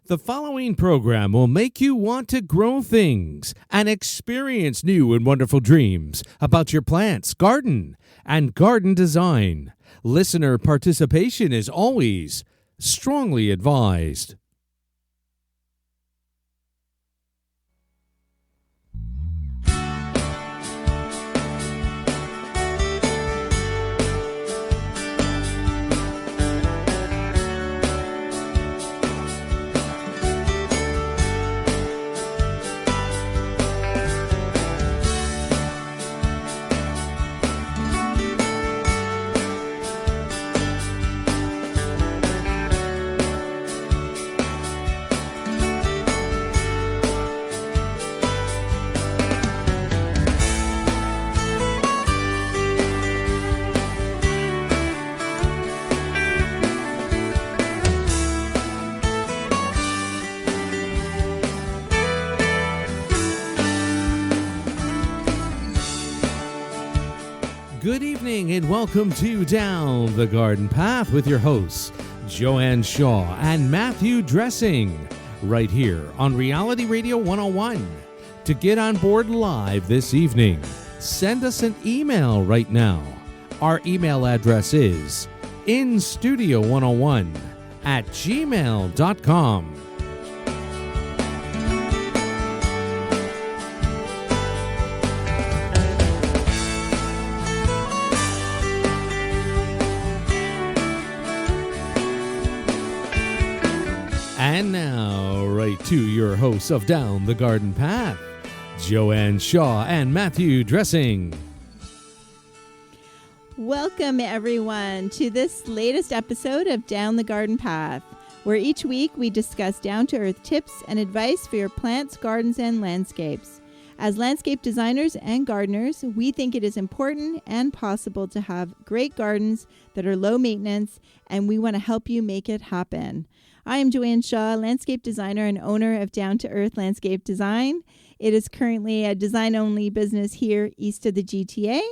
The following program will make you want to grow things and experience new and wonderful dreams about your plants, garden, and garden design. Listener participation is always strongly advised. Good evening and welcome to Down the Garden Path with your hosts, Joanne Shaw and Matthew Dressing, right here on Reality Radio 101. To get on board live this evening, send us an email right now. Our email address is instudio101@gmail.com. And now, right to your hosts of Down the Garden Path, Joanne Shaw and Matthew Dressing. Welcome, everyone, to this latest episode of Down the Garden Path, where each week we discuss down-to-earth tips and advice for your plants, gardens, and landscapes. As landscape designers and gardeners, we think it is important and possible to have great gardens that are low maintenance, and we want to help you make it happen. I am Joanne Shaw, landscape designer and owner of Down to Earth Landscape Design. It is currently a design-only business here east of the GTA.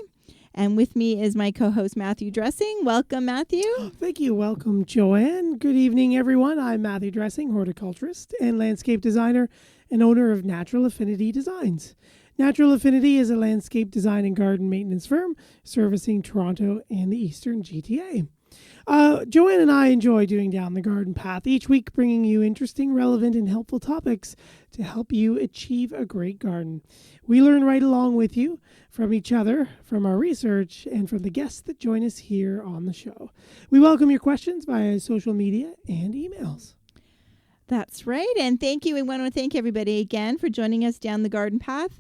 And with me is my co-host, Matthew Dressing. Welcome, Matthew. Thank you. Welcome, Joanne. Good evening, everyone. I'm Matthew Dressing, horticulturist and landscape designer and owner of Natural Affinity Designs. Natural Affinity is a landscape design and garden maintenance firm servicing Toronto and the eastern GTA. Joanne and I enjoy doing Down the Garden Path, each week bringing you interesting, relevant, and helpful topics to help you achieve a great garden. We learn right along with you from each other, from our research, and from the guests that join us here on the show. We welcome your questions via social media and emails. That's right. And thank you. We want to thank everybody again for joining us down the garden path.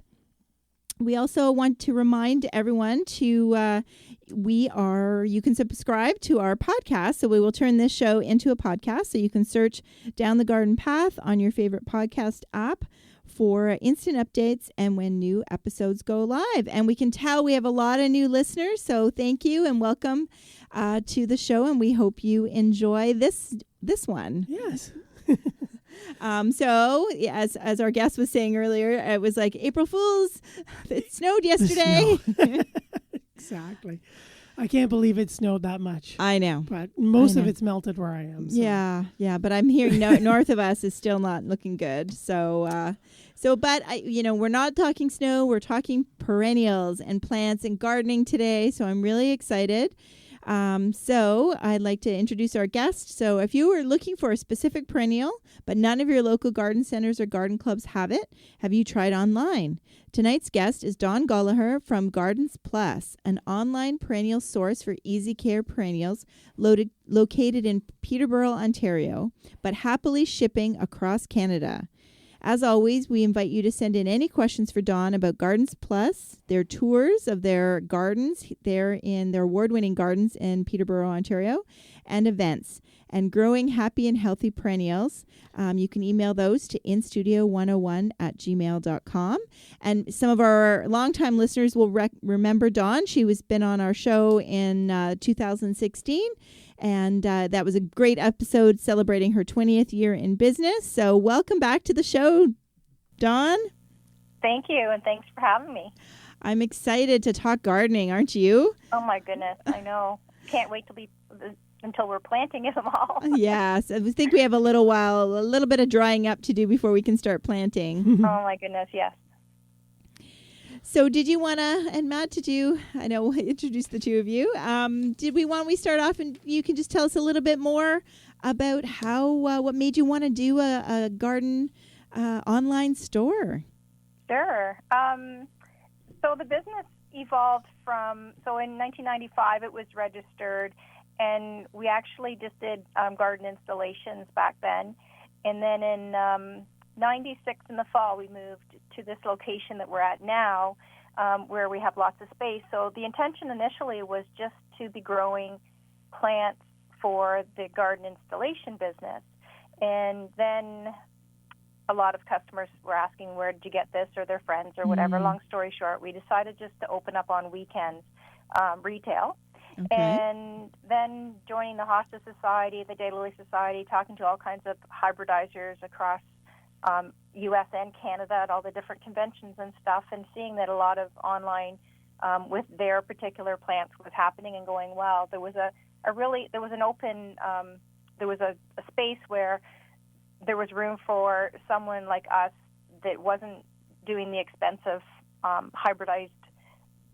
We also want to remind everyone to you can subscribe to our podcast. So we will turn this show into a podcast. So you can search Down the Garden Path on your favorite podcast app for instant updates and when new episodes go live. And we can tell we have a lot of new listeners. So thank you and welcome to the show. And we hope you enjoy this one. Yes. So as our guest was saying earlier, it was like April Fool's. It snowed yesterday. Exactly. I can't believe it snowed that much. I know. But most of it's melted where I am. So. Yeah. But I'm hearing north of us is still not looking good. But we're not talking snow. We're talking perennials and plants and gardening today. So I'm really excited. So I'd like to introduce our guest. So if you were looking for a specific perennial, but none of your local garden centers or garden clubs have it, have you tried online? Tonight's guest is Dawn Golloher from Gardens Plus, an online perennial source for easy care perennials located in Peterborough, Ontario, but happily shipping across Canada. As always, we invite you to send in any questions for Dawn about Gardens Plus, their tours of their gardens there in their award-winning gardens in Peterborough, Ontario, and events, and growing happy and healthy perennials. You can email those to instudio101@gmail.com. And some of our longtime listeners will remember Dawn. She was been on our show in 2016. And that was a great episode celebrating her 20th year in business. So welcome back to the show, Dawn. Thank you, and thanks for having me. I'm excited to talk gardening, aren't you? Oh, my goodness, I know. Can't wait to be until we're planting them all. Yes, I think we have a little bit of drying up to do before we can start planting. Oh my goodness, yes. So did you want to, and Matt, I know we'll introduce the two of you. Did we start off and you can just tell us a little bit more about how, what made you want to do a garden online store? Sure. So the business evolved from, so in 1995 it was registered, and we actually just did garden installations back then. And then in 96 in the fall, we moved to this location that we're at now, where we have lots of space. So the intention initially was just to be growing plants for the garden installation business. And then a lot of customers were asking, where did you get this, or their friends or whatever. Long story short, we decided just to open up on weekends retail. Okay. And then joining the Hosta Society, the Daylilies Society, talking to all kinds of hybridizers across U.S. and Canada at all the different conventions and stuff, and seeing that a lot of online with their particular plants was happening and going well. There was a space where there was room for someone like us that wasn't doing the expensive hybridized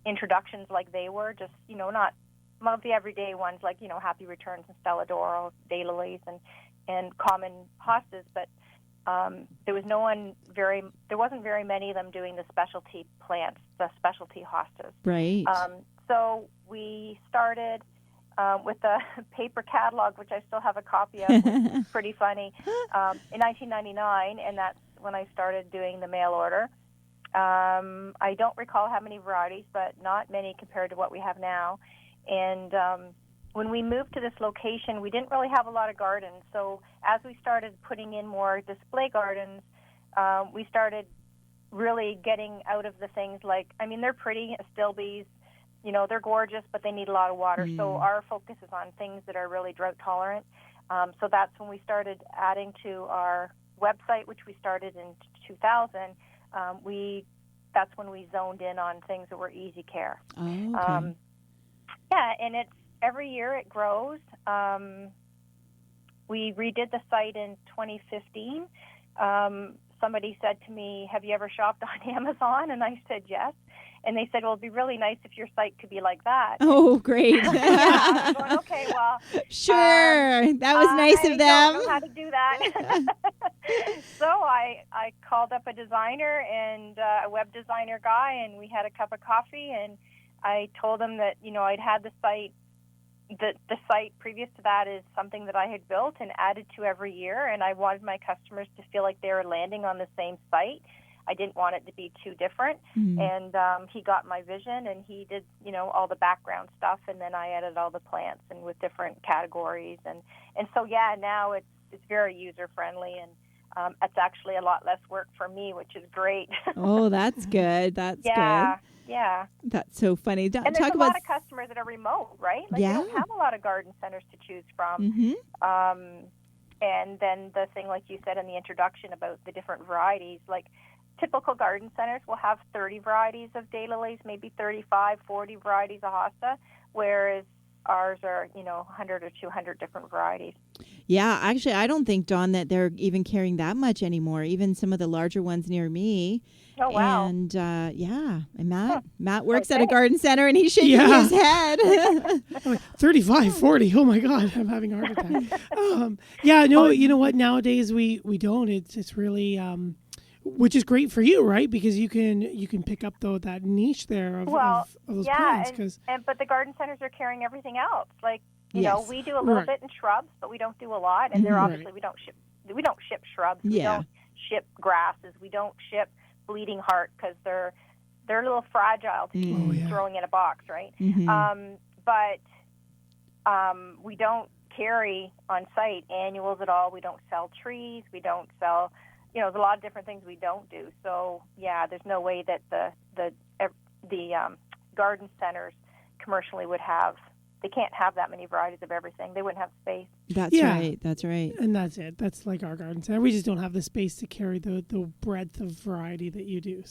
introductions like they were, just, not the everyday ones like, Happy Returns and Stella D'Oro, Daylilies and common hostas, but there wasn't very many of them doing the specialty plants, the specialty hostas. Right. So we started with a paper catalog, which I still have a copy of, which is pretty funny, in 1999, and that's when I started doing the mail order. I don't recall how many varieties, but not many compared to what we have now. And when we moved to this location, we didn't really have a lot of gardens. So as we started putting in more display gardens, we started really getting out of the things like, they're pretty, astilbes, they're gorgeous, but they need a lot of water. So our focus is on things that are really drought tolerant. So that's when we started adding to our website, which we started in 2000. That's when we zoned in on things that were easy care. Oh, okay. And it's every year it grows. We redid the site in 2015. Somebody said to me, "Have you ever shopped on Amazon?" And I said yes. And they said, "Well, it'd be really nice if your site could be like that." Oh, great. Yeah, I'm going, okay, well. Sure. That was nice of them. I don't know how to do that. So I called up a designer and a web designer guy, and we had a cup of coffee, and I told him that, I'd had the site. The site previous to that is something that I had built and added to every year, and I wanted my customers to feel like they were landing on the same site. I didn't want it to be too different. And he got my vision, and he did, all the background stuff, and then I added all the plants and with different categories. And so, now it's very user-friendly, and it's actually a lot less work for me, which is great. Oh, that's good. That's good. Yeah. That's so funny. And there's a lot of customers that are remote, right? Like, yeah. You don't have a lot of garden centers to choose from. And then the thing, like you said in the introduction about the different varieties, like typical garden centers will have 30 varieties of daylilies, maybe 35, 40 varieties of hosta, whereas ours are, 100 or 200 different varieties. Yeah, actually, I don't think, Dawn, that they're even carrying that much anymore, even some of the larger ones near me. Oh, wow. And, and Matt works at a garden center, and he's shaking his head. 35, 40. Oh, my God. I'm having a heart attack. You know what? Nowadays, we don't. It's really... which is great for you, right? Because you can pick up that niche there of those plants. But the garden centers are carrying everything else. Like, we do a little bit in shrubs, but we don't do a lot. And they're obviously we don't ship shrubs. We don't ship grasses. We don't ship bleeding heart because they're a little fragile to be throwing in a box, right? But we don't carry on site annuals at all. We don't sell trees. We don't sell. There's a lot of different things we don't do. So, there's no way that the garden centers commercially would have. They can't have that many varieties of everything. They wouldn't have space. That's right. That's right. And that's it. That's like our garden center. We just don't have the space to carry the breadth of variety that you do.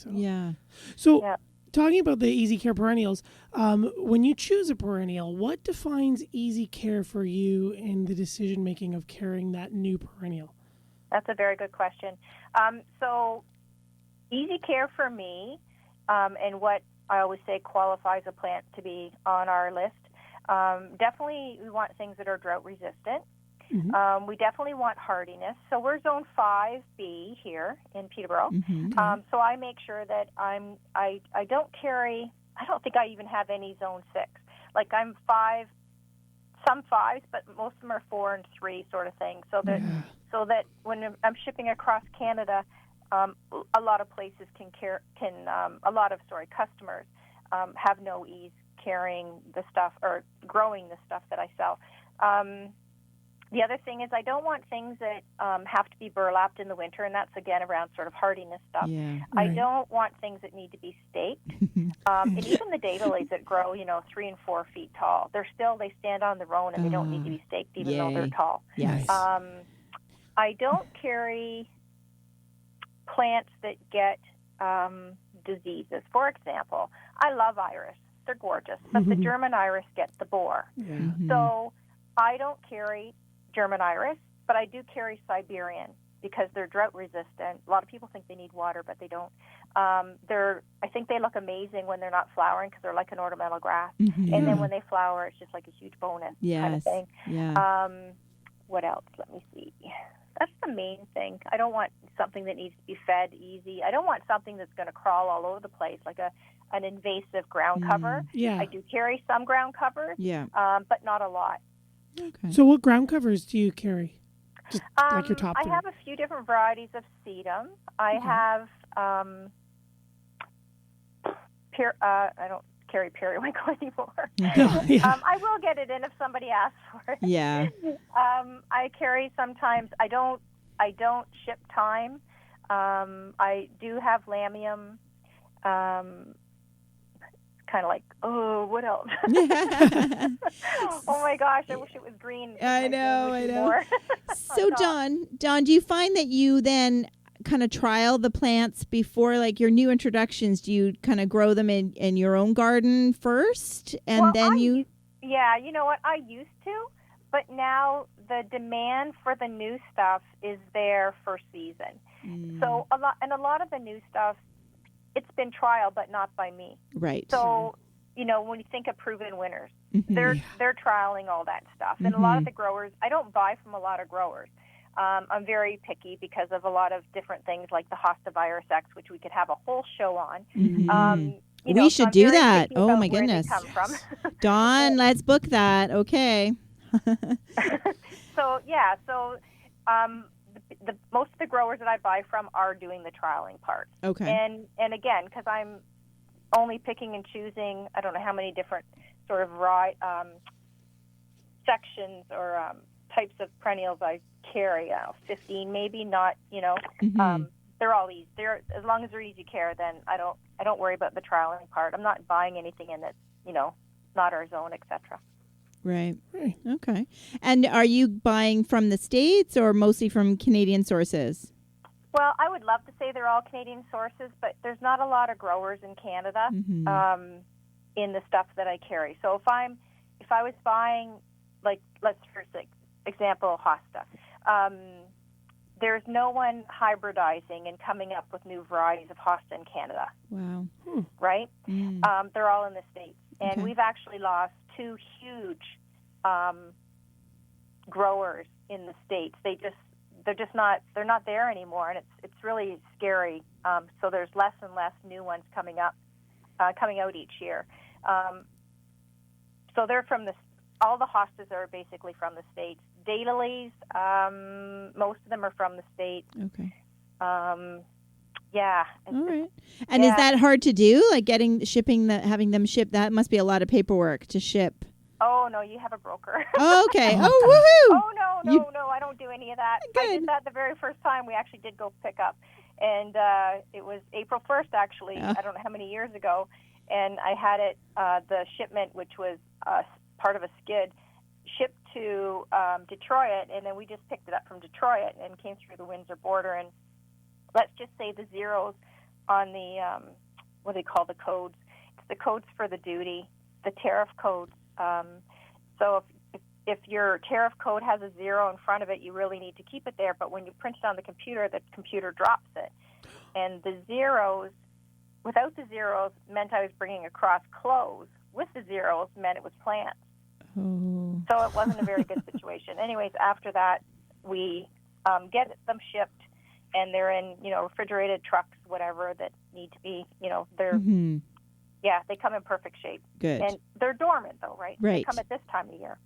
So talking about the Easy Care Perennials, when you choose a perennial, what defines Easy Care for you in the decision-making of carrying that new perennial? That's a very good question. So Easy Care for me, and what I always say qualifies a plant to be on our list, definitely we want things that are drought resistant. Mm-hmm. We definitely want hardiness. So we're zone 5B here in Peterborough. So I make sure that I don't carry, I don't think I even have any zone 6. Like I'm 5, some 5s, but most of them are 4 and 3 sort of thing. So that when I'm shipping across Canada, a lot of places a lot of customers have no ease carrying the stuff or growing the stuff that I sell. The other thing is I don't want things that have to be burlapped in the winter, and that's, again, around sort of hardiness stuff. Yeah, I right. don't want things that need to be staked. And even the Daylilies that grow, 3 and 4 feet tall, they stand on their own, and they don't need to be staked even though they're Yay. tall. Yes. I don't carry plants that get diseases. For example, I love iris. They're gorgeous, but the German iris gets the borer. Yeah. So I don't carry German iris, but I do carry Siberian because they're drought resistant. A lot of people think they need water, but they don't. I think they look amazing when they're not flowering because they're like an ornamental grass. And then when they flower, it's just like a huge bonus kind of thing. Yeah. What else? Let me see. That's the main thing. I don't want something that needs to be fed easy. I don't want something that's going to crawl all over the place, like an invasive ground cover. Yeah. I do carry some ground covers, but not a lot. Okay. So what ground covers do you carry? Just like your top I three? have a few different varieties of sedum. I have I don't carry periwinkle anymore. I will get it in if somebody asks for it. Yeah. I carry sometimes. I don't ship thyme. I do have lamium. Kind of like, oh, what else? Oh my gosh, I wish it was green. I know. More. So Dawn, do you find that you then kind of trial the plants before, like your new introductions? Do you kind of grow them in your own garden first, and Yeah, you know what? I used to, but now the demand for the new stuff is there for season. So a lot of the new stuff, it's been trialed, but not by me. Right. So, when you think of proven winners, they're trialing all that stuff. And a lot of the growers, I don't buy from a lot of growers. I'm very picky because of a lot of different things like the Hosta virus X, which we could have a whole show on. We should do that. Oh my goodness. Come from. Dawn, let's book that. Okay. So the most of the growers that I buy from are doing the trialing part. Okay. And again, because I'm only picking and choosing, I don't know how many different sort of sections or types of perennials I carry. 15 maybe, not. They're all easy. As long as they're easy care, then I don't worry about the trialing part. I'm not buying anything in that's not our zone, etc. Right. Okay. And are you buying from the States or mostly from Canadian sources? Well, I would love to say they're all Canadian sources, but there's not a lot of growers in Canada in the stuff that I carry. So if I was buying, like, let's for example, Hosta, there's no one hybridizing and coming up with new varieties of Hosta in Canada. Wow. Right? They're all in the States. And we've actually lost 2 huge growers in the States. They're not there anymore, and it's really scary. So there's less and less new ones coming out each year. So they're from all the hostas are basically from the States. Daylilies, most of them are from the States. Okay. Yeah. All right. And is that hard to do? Like having them shipped? That must be a lot of paperwork to ship. Oh, no, you have a broker. Oh, okay. Oh, woohoo. Oh, no, I don't do any of that. Good. I did that the very first time we actually did go pick up. And it was April 1st, actually. I don't know how many years ago. And I had it, the shipment, which was part of a skid, shipped to Detroit. And then we just picked it up from Detroit and came through the Windsor border. And let's just say the zeros on the what they call the codes. It's the codes for the duty, the tariff codes. So if your tariff code has a 0 in front of it, you really need to keep it there. But when you print it on the computer drops it. And the zeros, without the zeros, meant I was bringing across clothes. With the zeros, meant it was plants. Oh. So it wasn't a very good situation. Anyways, after that, we get them shipped, and they're in, refrigerated trucks, whatever, that need to be, they're, yeah, they come in perfect shape. Good. And they're dormant, though, right? Right. They come at this time of year.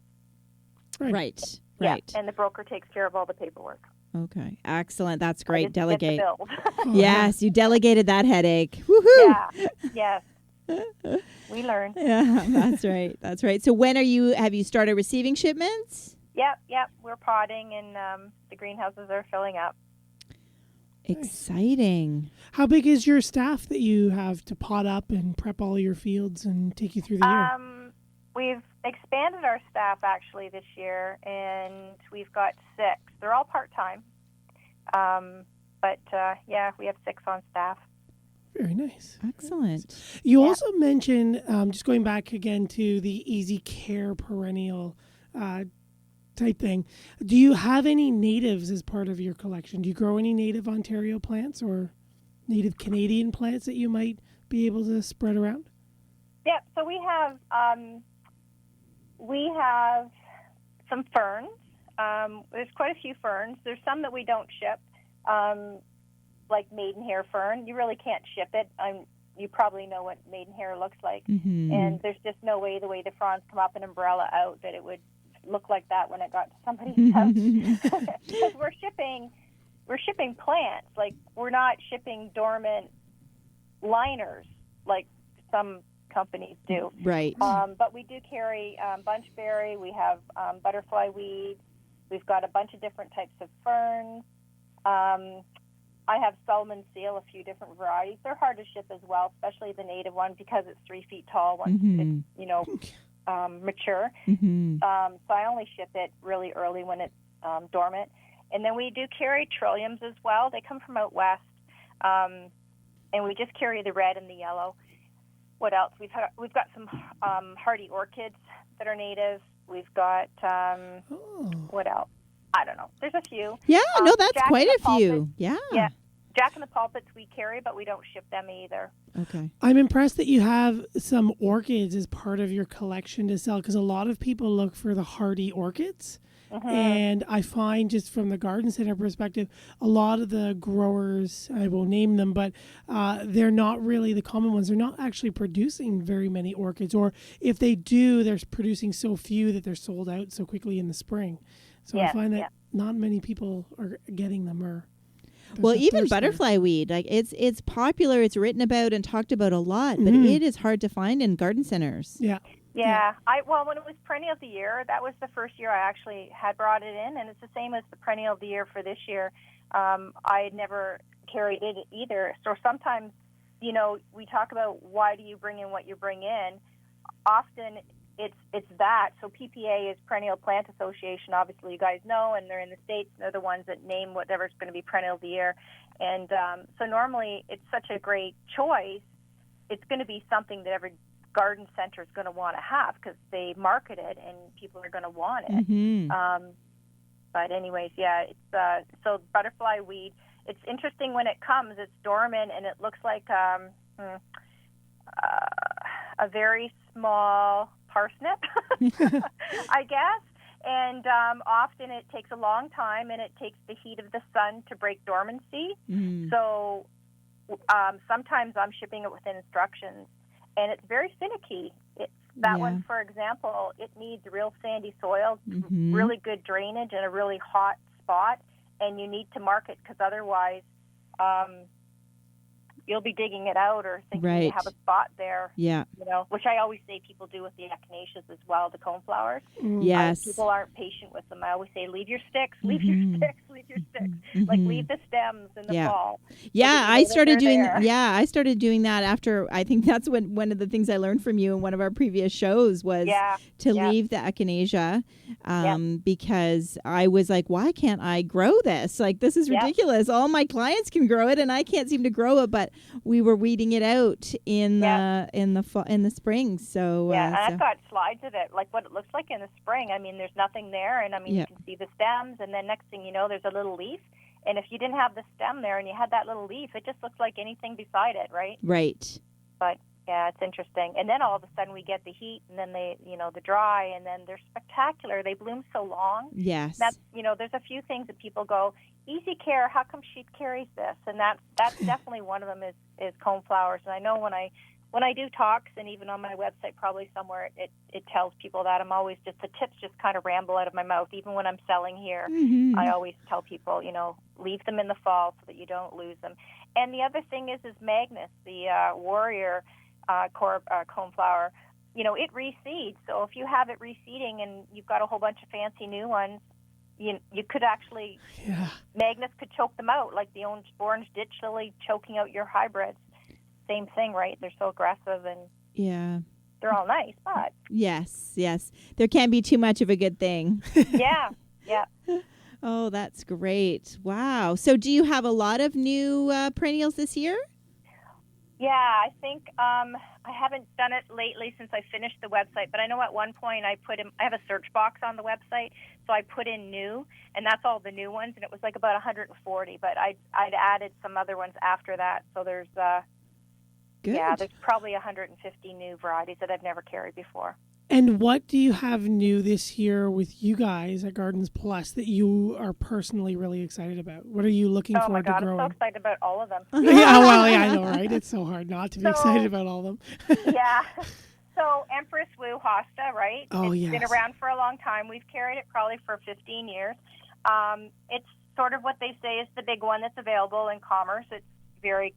Right. Yeah, and the broker takes care of all the paperwork. Okay. Excellent. That's great. I just Delegate. get the bill. Yes, you delegated that headache. Woohoo! Yeah. Yes. We learn. Yeah, that's right. That's right. So when have you started receiving shipments? Yep. We're potting, and the greenhouses are filling up. Exciting. How big is your staff that you have to pot up and prep all your fields and take you through the year? We've expanded our staff actually this year, and we've got 6. They're all part-time. But we have 6 on staff. Very nice. Excellent. You also mentioned, just going back again to the Easy Care Perennial type thing, do you have any natives as part of your collection? Do you grow any native Ontario plants or native Canadian plants that you might be able to spread around? Yeah, so we have some ferns. There's quite a few ferns. There's some that we don't ship, like maidenhair fern. You really can't ship it. You probably know what maidenhair looks like. Mm-hmm. And there's just no way, the way the fronds come up an umbrella out, that it would look like that when it got to somebody's house. Because we're shipping plants. Like, we're not shipping dormant liners like some companies do. Right. But we do carry bunchberry. We have butterfly weed. We've got a bunch of different types of ferns. I have Solomon seal, a few different varieties. They're hard to ship as well, especially the native one, because it's 3 feet tall once it's, mature. Mm-hmm. So I only ship it really early when it's dormant. And then we do carry trilliums as well. They come from out west. And we just carry the red and the yellow. What else? We've got some hardy orchids that are native. We've got what else? I don't know. There's a few. Yeah, no, that's Jack quite in a the few. Pulpit. Yeah. Jack in the Pulpits we carry, but we don't ship them either. Okay. I'm impressed that you have some orchids as part of your collection to sell, because a lot of people look for the hardy orchids. Mm-hmm. And I find, just from the garden center perspective, a lot of the growers, I won't name them, but they're not really the common ones. They're not actually producing very many orchids, or if they do, they're producing so few that they're sold out so quickly in the spring. So I find that not many people are getting them. Well, even butterfly weed, like it's popular, it's written about and talked about a lot, but it is hard to find in garden centers. Yeah. When it was perennial of the year, that was the first year I actually had brought it in, and it's the same as the perennial of the year for this year. I had never carried it either. So sometimes, we talk about why do you bring in what you bring in. Often it's that. So PPA is Perennial Plant Association. Obviously, you guys know, and they're in the States. And they're the ones that name whatever's going to be perennial of the year. And so normally it's such a great choice. It's going to be something that every garden center is going to want to have, because they market it and people are going to want it. Mm-hmm. But anyways, it's so butterfly weed. It's interesting when it comes. It's dormant and it looks like a very small parsnip, I guess. And often it takes a long time, and it takes the heat of the sun to break dormancy. Mm. So sometimes I'm shipping it within instructions, and it's very finicky. That one, for example, it needs real sandy soil, really good drainage, and a really hot spot, and you need to mark it, because otherwise you'll be digging it out or thinking you have a spot there. Yeah. Which I always say people do with the echinaceas as well, the coneflowers. Yes. People aren't patient with them. I always say, leave your sticks, leave your sticks, leave your sticks. Like leave the stems in the fall. Yeah, so I started doing. there. Yeah, I started doing that after. I think that's one of the things I learned from you in one of our previous shows was to leave the echinacea, because I was like, why can't I grow this? Like this is ridiculous. All my clients can grow it, and I can't seem to grow it. But we were weeding it out in the spring. So and I've got slides of it, like what it looks like in the spring. I mean, there's nothing there, and I mean you can see the stems, and then next thing you know, there's a little leaf. And if you didn't have the stem there and you had that little leaf, it just looks like anything beside it, right? Right. But yeah, it's interesting. And then all of a sudden we get the heat, and then the dry, and then they're spectacular. They bloom so long. Yes. That's there's a few things that people go, easy care. How come she carries this? And that's definitely one of them is coneflowers. And I know when I do talks, and even on my website, probably somewhere, it tells people that I'm always the tips just kind of ramble out of my mouth. Even when I'm selling here, I always tell people, leave them in the fall so that you don't lose them. And the other thing is Magnus, the warrior coneflower. It reseeds. So if you have it reseeding and you've got a whole bunch of fancy new ones, you could actually, Magnus could choke them out, like the orange ditch lily choking out your hybrids. Same thing, right? They're so aggressive and they're all nice, but yes, there can't be too much of a good thing. yeah. Oh, that's great! Wow. So, do you have a lot of new perennials this year? Yeah, I think I haven't done it lately since I finished the website, but I know at one point I have a search box on the website, so I put in new, and that's all the new ones, and it was like about 140, but I'd added some other ones after that, so there's there's probably 150 new varieties that I've never carried before. And what do you have new this year with you guys at Gardens Plus that you are personally really excited about? What are you looking forward to growing? Oh my God, I'm so excited about all of them. I know, right? It's so hard not to be excited about all of them. Yeah. So Empress Wu Hosta, right? It's been around for a long time. We've carried it probably for 15 years. It's sort of what they say is the big one that's available in commerce. It's very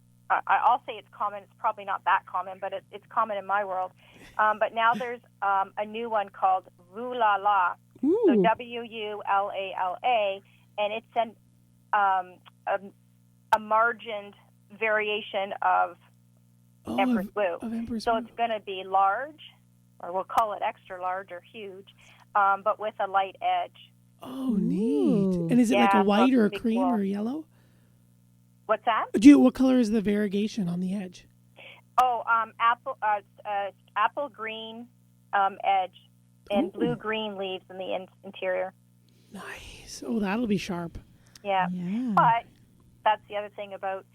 I'll say it's common. It's probably not that common, but it's common in my world. But now there's a new one called Wulala, so Wulala, and it's a margined variation of Empress Wu. So it's going to be large, or we'll call it extra large or huge, but with a light edge. Oh, neat. And is it like a white or a cream or a yellow? What's that? What color is the variegation on the edge? Oh, apple green edge and blue-green leaves in the interior. Nice. Oh, that'll be sharp. Yeah. But that's the other thing about,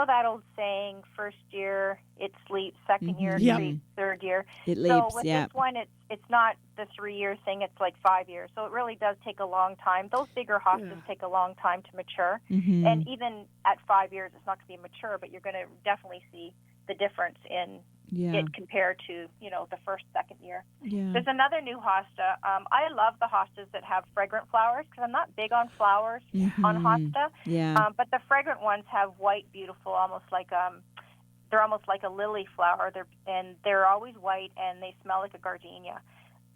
that old saying, first year it sleeps, second year it sleeps, third year. It leaps, so with this one, it's not the 3-year thing, it's like 5 years. So it really does take a long time. Those bigger hostas take a long time to mature. And even at 5 years, it's not going to be mature, but you're going to definitely see the difference in it compared to, the first, second year. Yeah. There's another new hosta. I love the hostas that have fragrant flowers because I'm not big on flowers on hosta. Yeah. But the fragrant ones have white, beautiful, almost like they're almost like a lily flower. They're always white and they smell like a gardenia.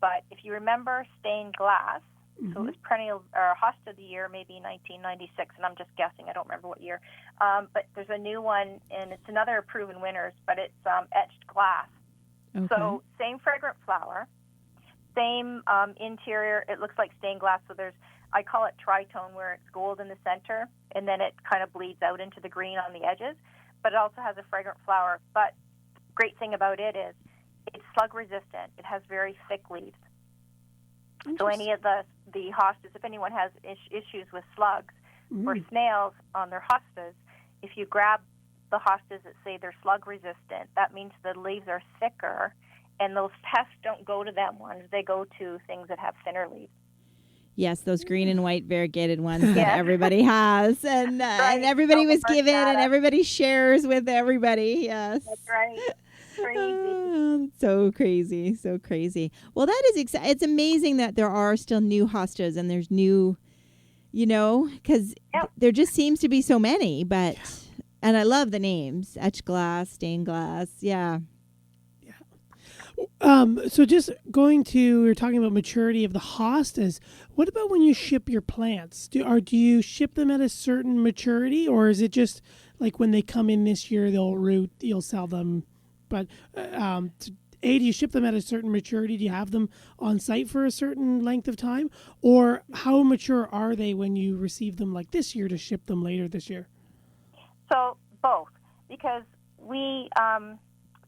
But if you remember stained glass, so it was perennial or hosta of the year, maybe 1996, and I'm just guessing. I don't remember what year. But there's a new one, and it's another proven winners, but it's etched glass. Okay. So same fragrant flower, same interior. It looks like stained glass. So I call it tritone, where it's gold in the center, and then it kind of bleeds out into the green on the edges. But it also has a fragrant flower. But the great thing about it is it's slug resistant. It has very thick leaves. So any of the hostas, if anyone has issues with slugs or snails on their hostas, if you grab the hostas that say they're slug resistant, that means the leaves are thicker, and those pests don't go to them ones. They go to things that have thinner leaves. Yes, those green and white variegated ones that everybody has, and everybody was given, and everybody shares with everybody. Yes, that's right. Crazy. So crazy. Well, that is it's amazing that there are still new hostas and there's new, because there just seems to be so many. But and I love the names: etched glass, stained glass. Yeah. So just going to, we were talking about maturity of the hostas. What about when you ship your plants? Do you ship them at a certain maturity, or is it just like when they come in this year, they'll root, you'll sell them? But do you ship them at a certain maturity? Do you have them on site for a certain length of time? Or how mature are they when you receive them like this year to ship them later this year? So both, because we,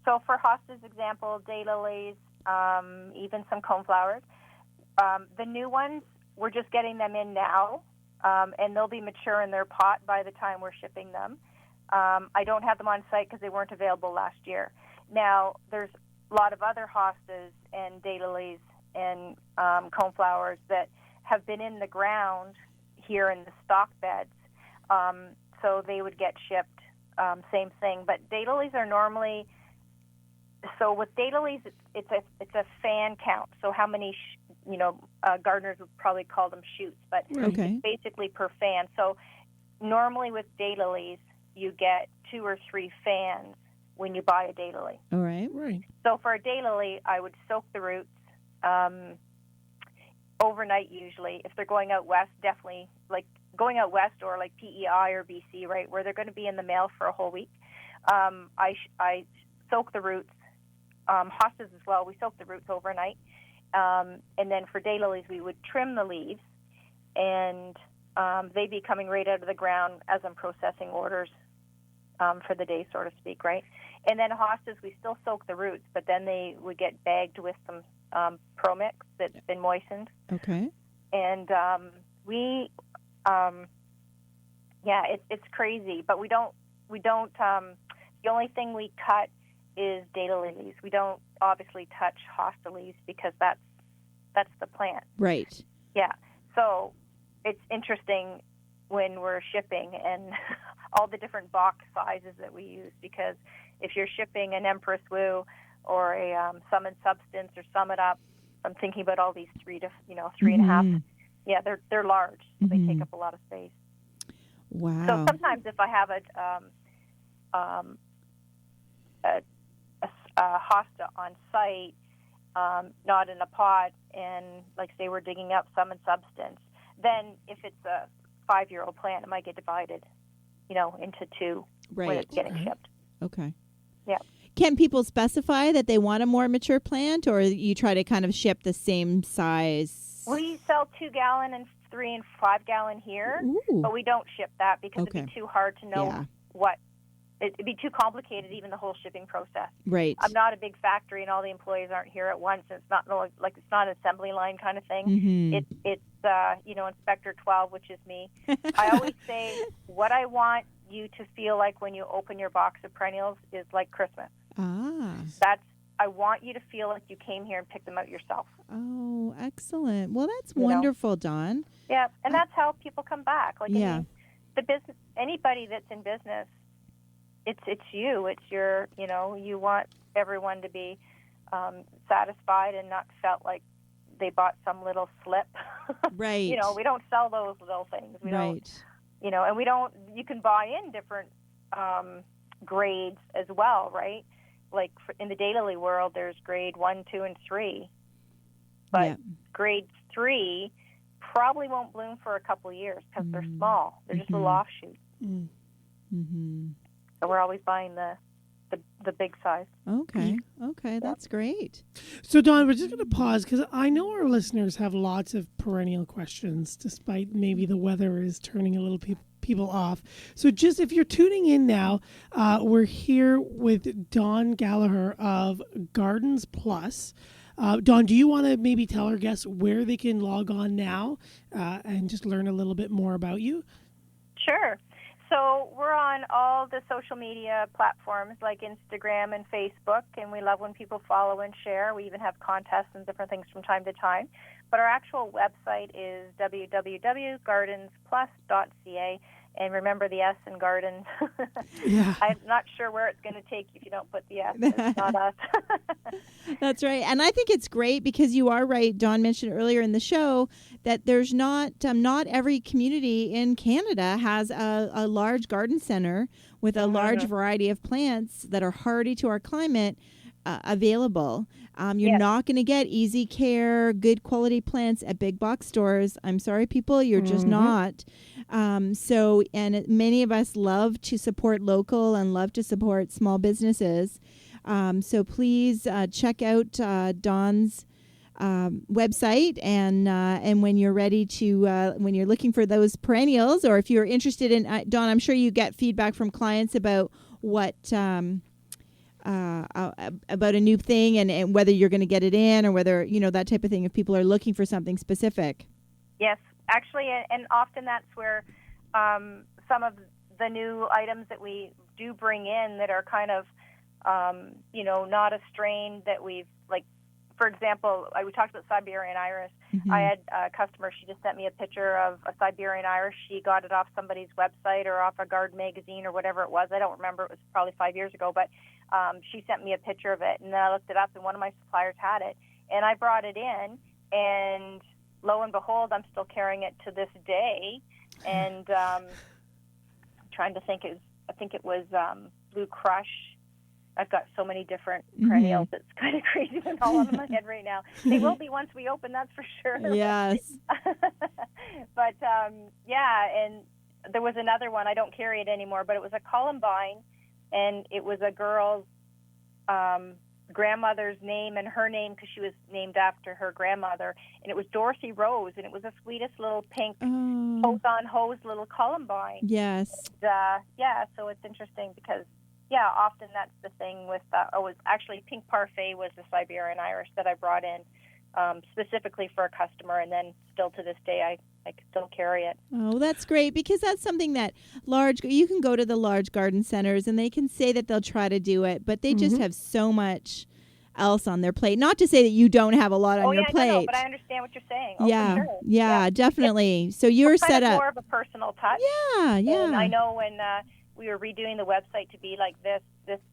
so for Hosta's example, Daylilies, even some Coneflowers, the new ones, we're just getting them in now, and they'll be mature in their pot by the time we're shipping them. I don't have them on site because they weren't available last year. Now, there's a lot of other Hostas and Daylilies and Coneflowers that have been in the ground here in the stock beds, so they would get shipped, same thing. But Daylilies are normally, so with Daylilies, it's a fan count. So how many, gardeners would probably call them shoots, but Okay. it's basically per fan. So normally with Daylilies, you get 2 or 3 fans when you buy a daylily. All right. Right. So for a daylily, I would soak the roots overnight usually. If they're going out west, definitely, like going out west or like PEI or BC, right, where they're going to be in the mail for a whole week. I soak the roots. Hostas as well, we soak the roots overnight. And then for daylilies, we would trim the leaves, and they'd be coming right out of the ground as I'm processing orders for the day, so to speak, right? And then hostas, we still soak the roots, but then they would get bagged with some ProMix that's been moistened. Okay. And it's crazy, but we don't, the only thing we cut is Daylilies. We don't obviously touch Hosta leaves because that's the plant. Right. Yeah. So it's interesting when we're shipping and all the different box sizes that we use, because if you're shipping an Empress Woo or a Summon Substance or Summit Up, I'm thinking about all these 3 to 3.5. Yeah, they're large. So they take up a lot of space. Wow. So sometimes if I have a hosta on site, not in a pot, and like say we're digging up Summon Substance, then if it's a 5-year-old plant, it might get divided, into 2 when Right. it's getting shipped. Okay. Yeah. Can people specify that they want a more mature plant, or you try to kind of ship the same size? We sell 2-gallon and 3 and 5-gallon here, Ooh. but we don't ship that because Okay. it'd be too hard to know Yeah. what. It'd be too complicated, even the whole shipping process. Right. I'm not a big factory, and all the employees aren't here at once. It's not like it's not an assembly line kind of thing. Mhm. It's Inspector 12, which is me. I always say what I want you to feel like when you open your box of perennials is like Christmas. Ah. I want you to feel like you came here and picked them out yourself. Oh, excellent. Well, that's You know? wonderful, Dawn. Yeah, and that's how people come back. Like, Yeah. I mean, the business, anybody that's in business, it's you. It's your, you want everyone to be satisfied and not felt like they bought some little slip. Right. We don't sell those little things. We don't, Right. and we don't, you can buy in different grades as well, right? Like in the daylily world, there's grade 1, 2, and 3. But Yeah. grade 3 probably won't bloom for a couple of years because they're small. They're just little offshoots. Mm-hmm. So we're always buying the big size. Okay. Okay. That's great. So, Dawn, we're just going to pause because I know our listeners have lots of perennial questions, despite maybe the weather is turning a little people off. So just if you're tuning in now, we're here with Dawn Golloher of Gardens Plus. Dawn, do you want to maybe tell our guests where they can log on now and just learn a little bit more about you? Sure. So we're on all the social media platforms like Instagram and Facebook, and we love when people follow and share. We even have contests and different things from time to time. But our actual website is www.gardensplus.ca. And remember the S in gardens. Yeah. I'm not sure where it's going to take you if you don't put the S. It's not us. That's right. And I think it's great because you are right. Dawn mentioned earlier in the show that there's not every community in Canada has a large garden center with a large variety of plants that are hardy to our climate. available. You're not going to get easy care, good quality plants at big box stores. I'm sorry, people, you're just not. Many of us love to support local and love to support small businesses. So please check out Dawn's website, and when you're ready to, when you're looking for those perennials, or if you're interested in, Dawn, I'm sure you get feedback from clients about what, about a new thing and whether you're going to get it in or whether, that type of thing, if people are looking for something specific. Yes, actually, and often that's where some of the new items that we do bring in that are kind of, not a strain that we've, like, for example, we talked about Siberian Iris. Mm-hmm. I had a customer, she just sent me a picture of a Siberian Iris. She got it off somebody's website or off a garden magazine or whatever it was. I don't remember. It was probably 5 years ago, but she sent me a picture of it, and then I looked it up, and one of my suppliers had it. And I brought it in, and lo and behold, I'm still carrying it to this day. And trying to think, I think it was Blue Crush. I've got so many different perennials. It's kind of crazy and all over my head right now. They will be once we open, that's for sure. Yes. But, and there was another one. I don't carry it anymore, but it was a columbine, and it was a girl's grandmother's name and her name because she was named after her grandmother. And it was Dorothy Rose, and it was the sweetest little pink hose-on-hose little columbine. Yes. And, so it's interesting because, often that's the thing with, it was actually Pink Parfait was the Siberian Iris that I brought in specifically for a customer, and then still to this day I still carry it. Oh, that's great, because that's something that you can go to the large garden centers and they can say that they'll try to do it, but they just have so much else on their plate. Not to say that you don't have a lot on your plate. No, but I understand what you're saying. For sure. Yeah, definitely. So you're set up. More of a personal touch. Yeah. And I know when we were redoing the website to be like this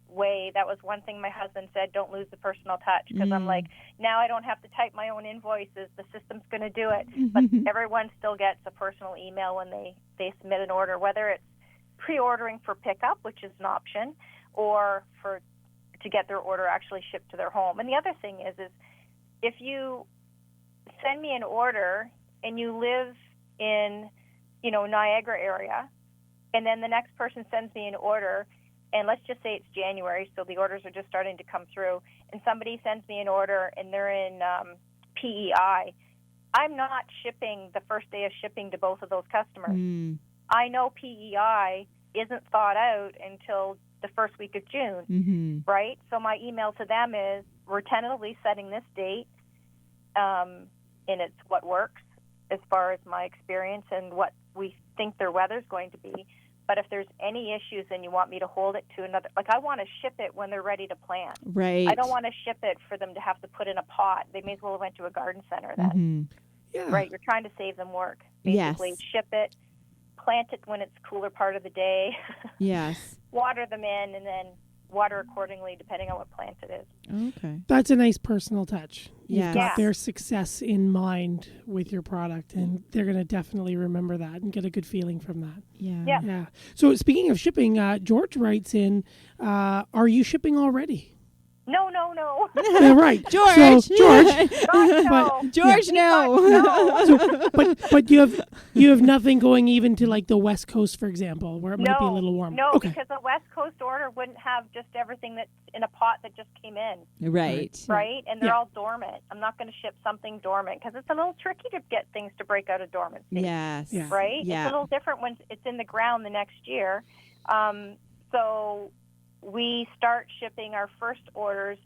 way, that was one thing my husband said, don't lose the personal touch, because I'm like, now I don't have to type my own invoices, the system's going to do it. But everyone still gets a personal email when they submit an order, whether it's pre-ordering for pickup, which is an option, or to get their order actually shipped to their home. And the other thing is if you send me an order and you live in Niagara area, and then the next person sends me an order, and let's just say it's January, so the orders are just starting to come through, and somebody sends me an order and they're in PEI, I'm not shipping the first day of shipping to both of those customers. I know PEI isn't thought out until the first week of June, right? So my email to them is, we're tentatively setting this date, and it's what works as far as my experience and what we think their weather's going to be. But if there's any issues and you want me to hold it to another, like I want to ship it when they're ready to plant. Right. I don't want to ship it for them to have to put in a pot. They may as well have went to a garden center then. Yeah. Right. You're trying to save them work. Basically, Yes. Ship it, plant it when it's cooler part of the day. Yes. Water them in, and then water accordingly depending on what plant it is. Okay. That's a nice personal touch. You've Yes. got their success in mind with your product, and they're going to definitely remember that and get a good feeling from that. Yeah. Yeah. So speaking of shipping, George writes in, are you shipping already? No. Yeah, right. George. So, George. God, no. George, no. So, but you have nothing going even to like the West Coast, for example, where it might be a little warm. No, Okay. because a West Coast order wouldn't have just everything that's in a pot that just came in. Right. Right? And they're Yeah. all dormant. I'm not going to ship something dormant because it's a little tricky to get things to break out of dormancy. Yes. Yeah. Right? Yeah. It's a little different when it's in the ground the next year. So we start shipping our first orders.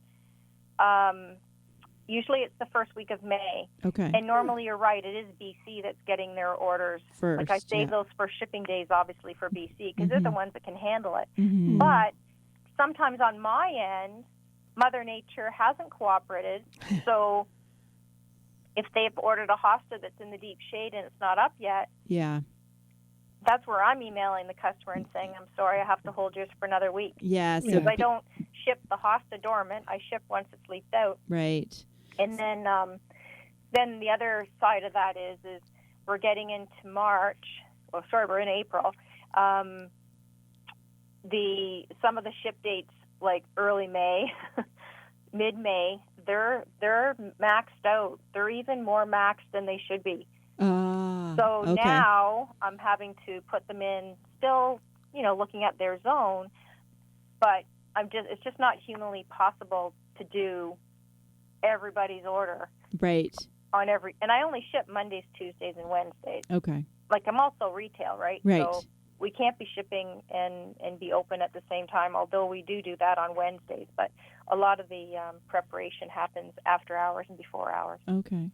Usually it's the first week of May. Okay. And normally you're right, it is BC that's getting their orders. First. Like I save those for shipping days, obviously, for BC because they're the ones that can handle it. Mm-hmm. But sometimes on my end, Mother Nature hasn't cooperated. So if they've ordered a hosta that's in the deep shade and it's not up yet, Yeah. that's where I'm emailing the customer and saying, I'm sorry, I have to hold yours for another week. Yeah. So Because I don't ship the hosta dormant. I ship once it's leafed out. right. And then the other side of that is we're getting into March. Well, sorry, we're in April. Some of the ship dates, like early May, mid-May, they're maxed out. They're even more maxed than they should be. So okay. now I'm having to put them in, still, looking at their zone, but it's just not humanly possible to do everybody's order. Right. And I only ship Mondays, Tuesdays, and Wednesdays. Okay. Like, I'm also retail, right? Right. So we can't be shipping and be open at the same time, although we do that on Wednesdays. But a lot of the preparation happens after hours and before hours. Okay.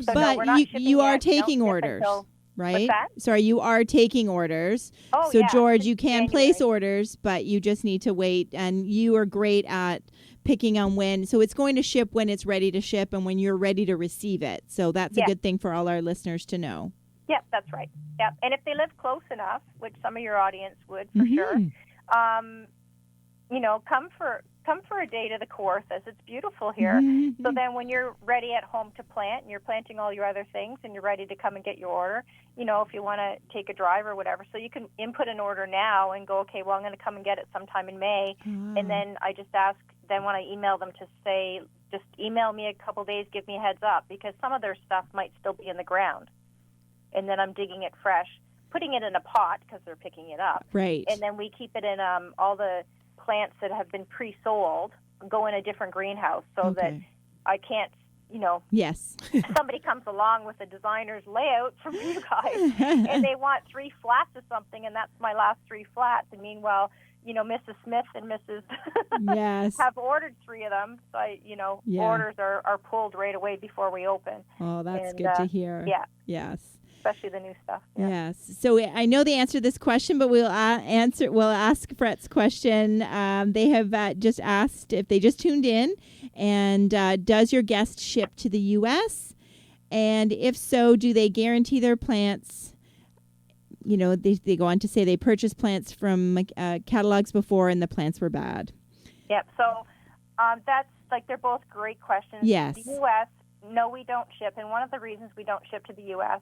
So but we're not shipping you are yet. taking Don't ship orders, until- right? What's that? Sorry, you are taking orders. Oh, so yeah. George, you can place January. orders, but you just need to wait. And you are great at picking on when. So it's going to ship when it's ready to ship and when you're ready to receive it. So that's a good thing for all our listeners to know. Yep, that's right. Yep, and if they live close enough, which some of your audience would for sure, come for a day to the Kawarthas. It's beautiful here. So then when you're ready at home to plant and you're planting all your other things and you're ready to come and get your order, if you want to take a drive or whatever, so you can input an order now and go, okay, well, I'm going to come and get it sometime in May. And then I just ask, then when I email them to say, just email me a couple days, give me a heads up, because some of their stuff might still be in the ground. And then I'm digging it fresh, putting it in a pot because they're picking it up. Right. And then we keep it in all the plants that have been pre-sold go in a different greenhouse so that I can't, Yes. somebody comes along with a designer's layout from you guys and they want 3 flats of something, and that's my last 3 flats. And meanwhile, Mrs. Smith and Mrs. Yes. have ordered 3 of them. So, orders are pulled right away before we open. Oh, that's good to hear. Yeah. Yes. Especially the new stuff. Yeah. Yes. So I know the answer to this question, but we'll ask Fret's question. They have just asked if they just tuned in, and does your guest ship to the U.S.? And if so, do they guarantee their plants? They go on to say they purchased plants from catalogs before and the plants were bad. Yep. So that's they're both great questions. Yes. The U.S., no, we don't ship. And one of the reasons we don't ship to the U.S.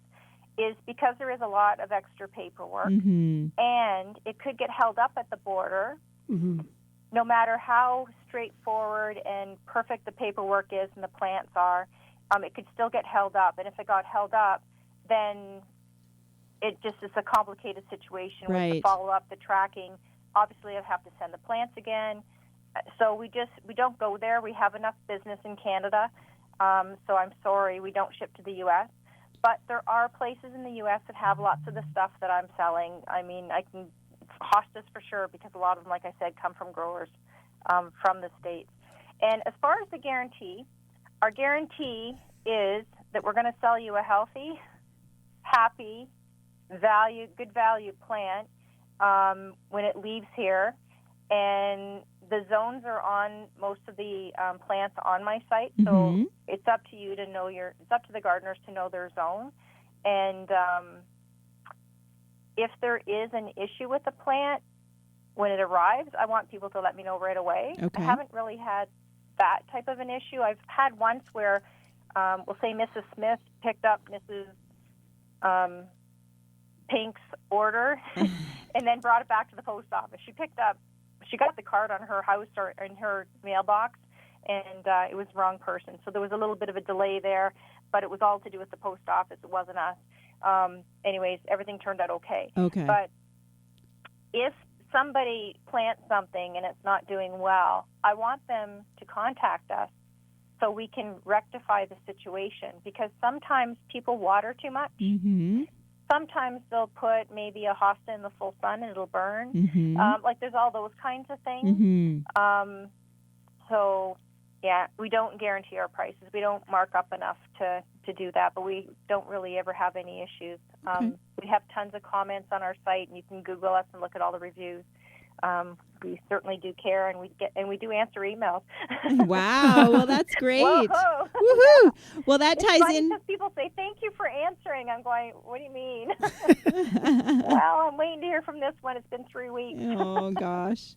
is because there is a lot of extra paperwork, and it could get held up at the border. No matter how straightforward and perfect the paperwork is and the plants are, it could still get held up. And if it got held up, then it just is a complicated situation with the follow-up, the tracking. Obviously, I'd have to send the plants again. So we don't go there. We have enough business in Canada. So I'm sorry, we don't ship to the U.S. But there are places in the U.S. that have lots of the stuff that I'm selling. I mean, Hostas for sure, because a lot of them, like I said, come from growers from the States. And as far as the guarantee, our guarantee is that we're going to sell you a healthy, happy, good value plant when it leaves here. And the zones are on most of the plants on my site, so it's up to you to know it's up to the gardeners to know their zone. And if there is an issue with the plant when it arrives, I want people to let me know right away. Okay. I haven't really had that type of an issue. I've had once where, we'll say Mrs. Smith picked up Mrs. Pink's order and then brought it back to the post office. She got the card on her house or in her mailbox, and it was the wrong person. So there was a little bit of a delay there, but it was all to do with the post office. It wasn't us. Anyways, everything turned out okay. Okay. But if somebody plants something and it's not doing well, I want them to contact us so we can rectify the situation, because sometimes people water too much. Sometimes they'll put maybe a hosta in the full sun and it'll burn. There's all those kinds of things. So, yeah, we don't guarantee our prices. We don't mark up enough to do that, but we don't really ever have any issues. We have tons of comments on our site, and you can Google us and look at all the reviews. We certainly do care, and we do answer emails. Wow, well, that's great. Whoa. Woohoo! Well, that ties in. Because people say, thank you for answering. I'm going, what do you mean? Well, I'm waiting to hear from this one. It's been 3 weeks. Oh, gosh.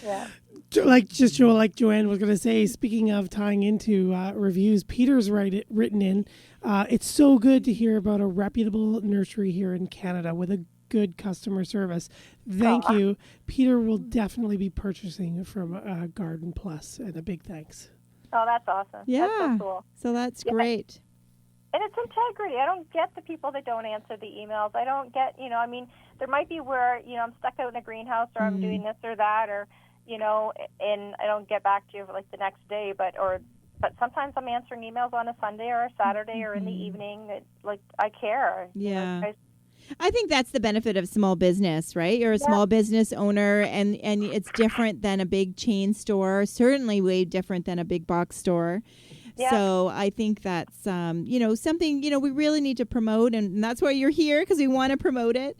Yeah. Like Joanne was going to say, speaking of tying into reviews, Peter's written in, it's so good to hear about a reputable nursery here in Canada with a good customer service. Thank you. Peter will definitely be purchasing from Garden Plus, and a big thanks. Oh, that's awesome. Yeah. That's so cool. So that's great. And it's integrity. I don't get the people that don't answer the emails. I don't get, I mean, there might be where, I'm stuck out in a greenhouse or I'm doing this or that or, and I don't get back to you for like the next day, but sometimes I'm answering emails on a Sunday or a Saturday or in the evening. I care. Yeah. I think that's the benefit of small business, right? You're a small business owner, and it's different than a big chain store, certainly way different than a big box store. Yeah. So I think that's, something, we really need to promote, and that's why you're here, because we want to promote it,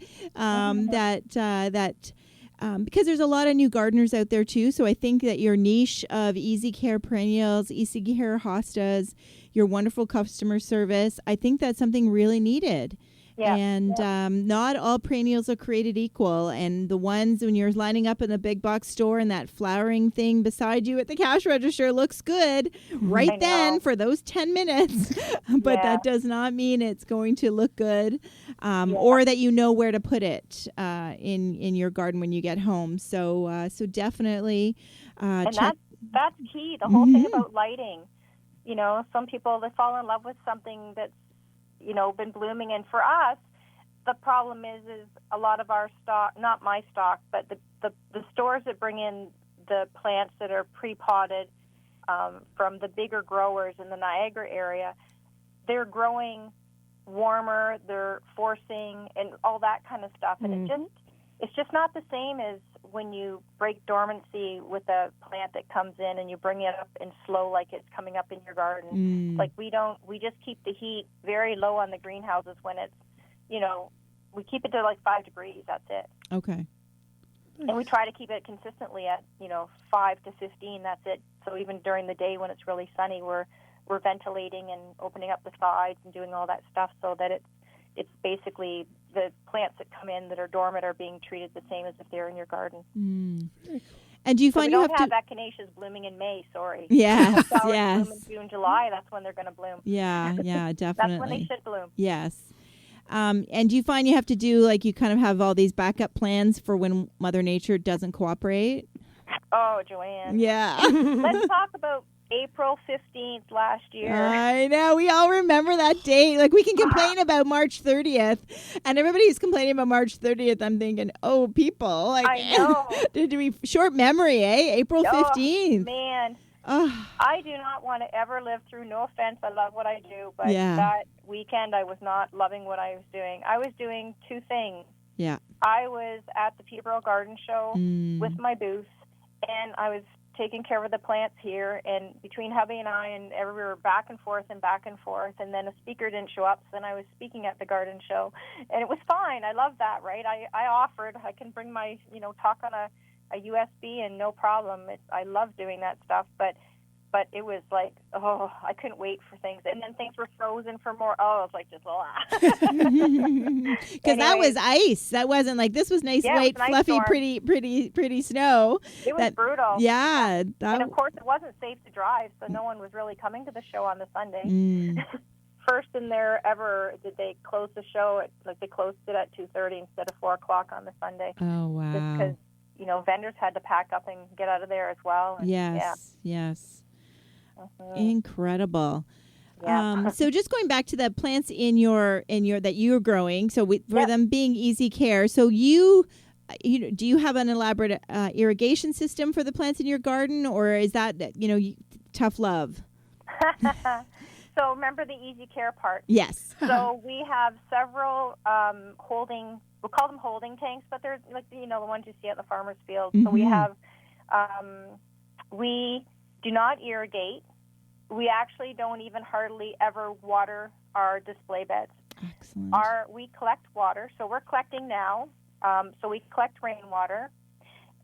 because there's a lot of new gardeners out there too. So I think that your niche of easy care perennials, easy care hostas, your wonderful customer service, I think that's something really needed. Yeah. And not all perennials are created equal. And the ones when you're lining up in the big box store and that flowering thing beside you at the cash register looks good right then for those 10 minutes. But that does not mean it's going to look good or that you know where to put it in your garden when you get home. So definitely check. That's key. The whole thing about lighting. Some people, they fall in love with something that's been blooming. And for us, the problem is a lot of our stock, not my stock, but the stores that bring in the plants that are pre-potted from the bigger growers in the Niagara area, they're growing warmer, they're forcing and all that kind of stuff. And it's just not the same as when you break dormancy with a plant that comes in and you bring it up in slow like it's coming up in your garden. Like we just keep the heat very low on the greenhouses when it's, we keep it to like 5 degrees, that's it. Okay. And we try to keep it consistently at, 5 to 15, that's it. So even during the day when it's really sunny, we're ventilating and opening up the sides and doing all that stuff so that it's basically the plants that come in that are dormant are being treated the same as if they're in your garden. And do you find you have echinacea blooming in May? Sorry. Yes, yes. Bloom in June, July. That's when they're going to bloom. Yeah, definitely. That's when they should bloom. Yes. And do you find you have to do you kind of have all these backup plans for when Mother Nature doesn't cooperate? Oh, Joanne. Yeah. Let's talk about April 15th last year. I know. We all remember that date. We can complain about March 30th. And everybody who's complaining about March 30th, I'm thinking, oh, people. I know. Did we short memory, eh? April 15th. Man. I do not want to ever live through, no offense, I love what I do, but that weekend I was not loving what I was doing. I was doing two things. Yeah. I was at the Peterborough Garden Show with my booth, and I was taking care of the plants here, and between hubby and I, and we were back and forth, and then a speaker didn't show up, so then I was speaking at the garden show, and it was fine. I love that, right? I offered, I can bring my, talk on a USB and no problem. I love doing that stuff, but it was like, I couldn't wait for things. And then things were frozen for more. Oh, it was like just, because that was ice. That wasn't this was nice, white, fluffy, pretty snow. It was brutal. Yeah. And of course, it wasn't safe to drive, so no one was really coming to the show on the Sunday. First in there ever did they close the show they closed it at 2:30 instead of 4 o'clock on the Sunday. Oh, wow. Just because, vendors had to pack up and get out of there as well. And, yes. Incredible. Yeah. So just going back to the plants in your that you're growing, so for them being easy care, so do you have an elaborate irrigation system for the plants in your garden, or is that tough love? So remember the easy care part. Yes. So we have several holding. We'll call them holding tanks, but they're the ones you see at the farmer's field. So we have. We do not irrigate. We actually don't even hardly ever water our display beds. Excellent. We collect water, so we're collecting now. So we collect rainwater,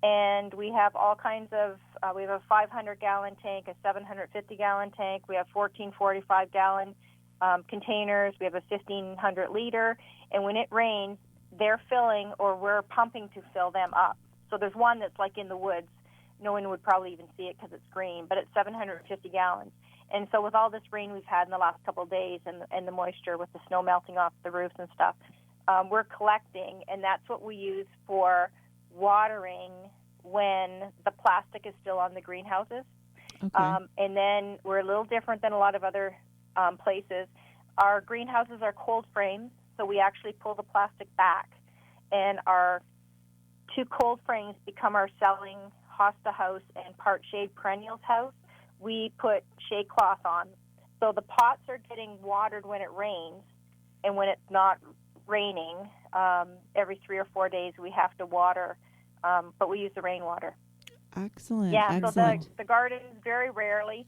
and we have all kinds of. We have a 500-gallon tank, a 750-gallon tank. We have 14 45-gallon containers. We have a 1,500-liter, and when it rains, they're filling, or we're pumping to fill them up. So there's one that's in the woods. No one would probably even see it because it's green, but it's 750 gallons. And so with all this rain we've had in the last couple of days and the moisture with the snow melting off the roofs and stuff, we're collecting, and that's what we use for watering when the plastic is still on the greenhouses. Okay. And then we're a little different than a lot of other places. Our greenhouses are cold frames, so we actually pull the plastic back, and our 2 cold frames become our selling Hosta house and part shade perennials house. We put shade cloth on. So the pots are getting watered when it rains, and when it's not raining, every 3 or 4 days we have to water, but we use the rainwater. Excellent. Yeah, Excellent. so the gardens very rarely,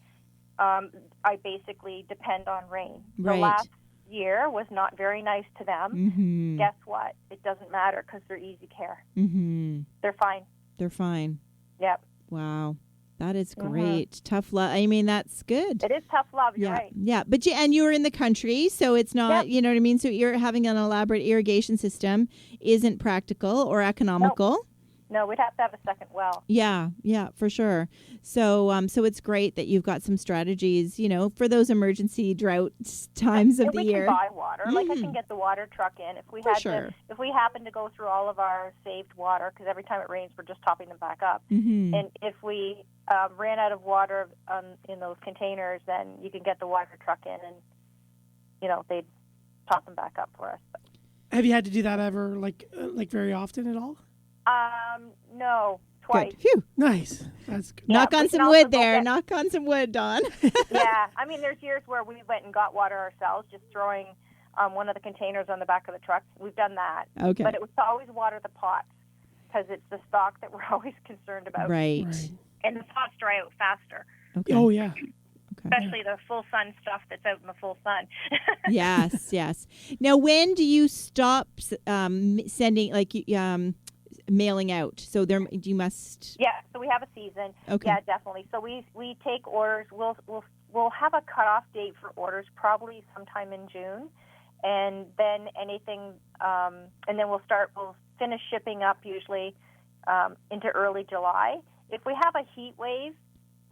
I basically depend on rain. Right. The last year was not very nice to them. Mm-hmm. Guess what? It doesn't matter because they're easy care. Mm-hmm. They're fine. They're fine. Yep. Wow. That is great. Tough love. I mean, that's good. It is tough love. You're Yeah. right. Yeah. But you're in the country, so it's not, you know what I mean? So you're having an elaborate irrigation system isn't practical or economical. No, we'd have to have a second well. Yeah, for sure. So so it's great that you've got some strategies, for those emergency drought times of And the we year. can buy water. Like I can get the water truck in if we For had sure. if we happen to go through all of our saved water, because every time it rains we're just topping them back up. Mm-hmm. And if we ran out of water in those containers, then you can get the water truck in, and they'd top them back up for us. Have you had to do that ever, like very often at all? No, twice. Good. Phew. Nice. That's good. Knock we on can some also wood go there. get- Knock on some wood, Dawn. Yeah, I mean, there's years where we went and got water ourselves, just throwing one of the containers on the back of the truck. We've done that. Okay. But it was to always water the pots, because it's the stock that we're always concerned about. Right. And the pots dry out faster, Okay. Oh, yeah. Okay. especially the full sun stuff that's out in the full sun. Yes. Now, when do you stop sending, mailing out? So you must. Yeah, so we have a season. Okay. Yeah, definitely. So we take orders. We'll have a cutoff date for orders probably sometime in June, and then anything, and then we'll finish shipping up usually into early July. If we have a heat wave,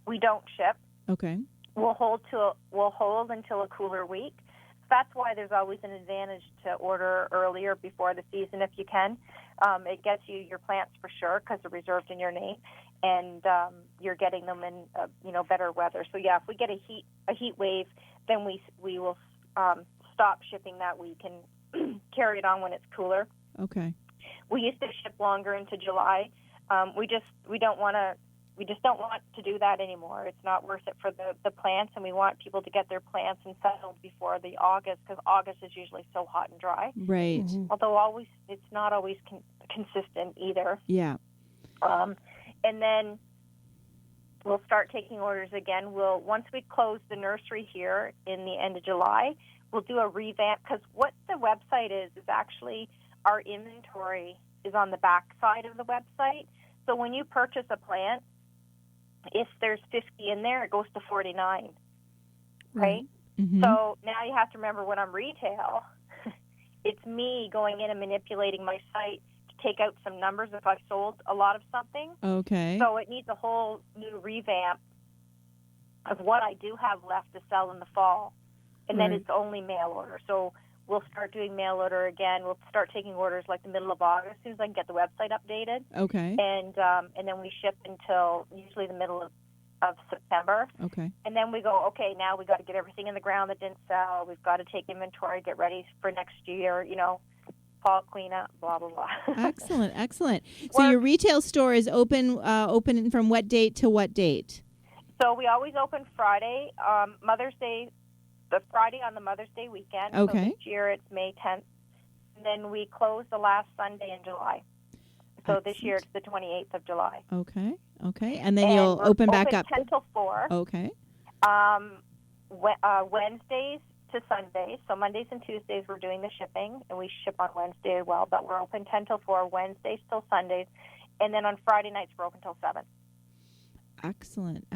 we don't ship. Okay. We'll hold until a cooler week. That's why there's always an advantage to order earlier before the season if you can. It gets you your plants for sure because they're reserved in your name, and you're getting them in better weather. So yeah, if we get a heat wave, then we will stop shipping that week and carry it on when it's cooler. Okay. We used to ship longer into July. We just don't want to do that anymore. It's not worth it for the plants, and we want people to get their plants and settled before the August, because August is usually so hot and dry. Right. Mm-hmm. Although it's not always consistent either. Yeah. And then we'll start taking orders again. Once we close the nursery here in the end of July, we'll do a revamp, because what the website is actually our inventory is on the back side of the website. So when you purchase a plant, if there's 50 in there, it goes to 49, right? Mm-hmm. So now you have to remember, when I'm retail, it's me going in and manipulating my site to take out some numbers if I've sold a lot of something. Okay. So it needs a whole new revamp of what I do have left to sell in the fall. And then Right. it's only mail order. So we'll start doing mail order again. We'll start taking orders like the middle of August, as soon as I can get the website updated. Okay. And then we ship until usually the middle of September. Okay. And then we go, okay, now we got to get everything in the ground that didn't sell. We've got to take inventory, get ready for next year, fall cleanup, blah, blah, blah. Excellent. So your retail store is open from what date to what date? So we always open Friday, Mother's Day, the Friday on the Mother's Day weekend. Okay. So this year it's May 10th. And then we close the last Sunday in July. So this year it's the 28th of July. Okay. And then you'll we're open back up. 10 till 4. Okay. Wednesdays to Sundays. So Mondays and Tuesdays we're doing the shipping, and we ship on Wednesday as well. But we're open 10 till 4, Wednesdays till Sundays. And then on Friday nights we're open till 7. Excellent.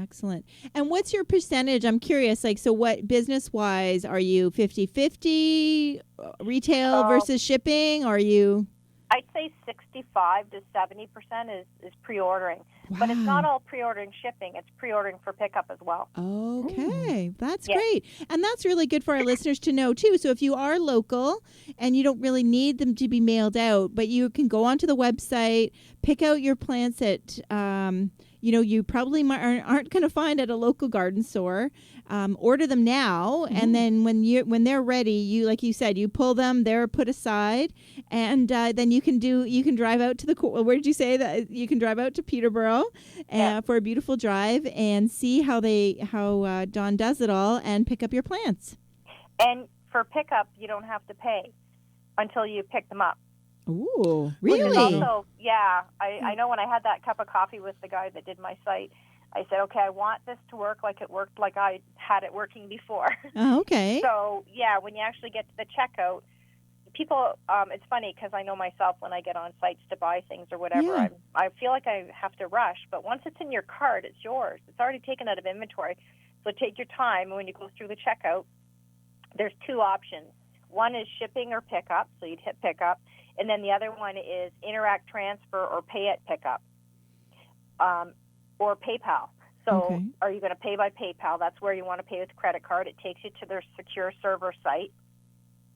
And what's your percentage? I'm curious, so what business-wise, are you 50-50 retail So- versus shipping? Are you... I'd say 65 to 70% is pre-ordering. But it's not all pre-ordering shipping. It's pre-ordering for pickup as well. Okay, that's Yes. great. And that's really good for our listeners to know, too. So if you are local and you don't really need them to be mailed out, but you can go onto the website, pick out your plants at, you probably aren't going to find at a local garden store. Order them now, and then when they're ready, you, like you said, you pull them. They're put aside, and then you can drive out to where did you say that you can drive out to Peterborough for a beautiful drive and see how Dawn does it all and pick up your plants. And for pickup, you don't have to pay until you pick them up. Ooh, Which really? is also, I know when I had that cup of coffee with the guy that did my site, I said, okay, I want this to work like it worked like I had it working before. Oh, okay. So, when you actually get to the checkout, people, it's funny because I know myself when I get on sites to buy things or whatever, I feel like I have to rush. But once it's in your cart, it's yours. It's already taken out of inventory. So take your time. When you go through the checkout, there's two options. One is shipping or pickup, so you'd hit pickup. And then the other one is Interact Transfer or Pay at Pickup, or PayPal. So are you going to pay by PayPal? That's where you want to pay with credit card. It takes you to their secure server site,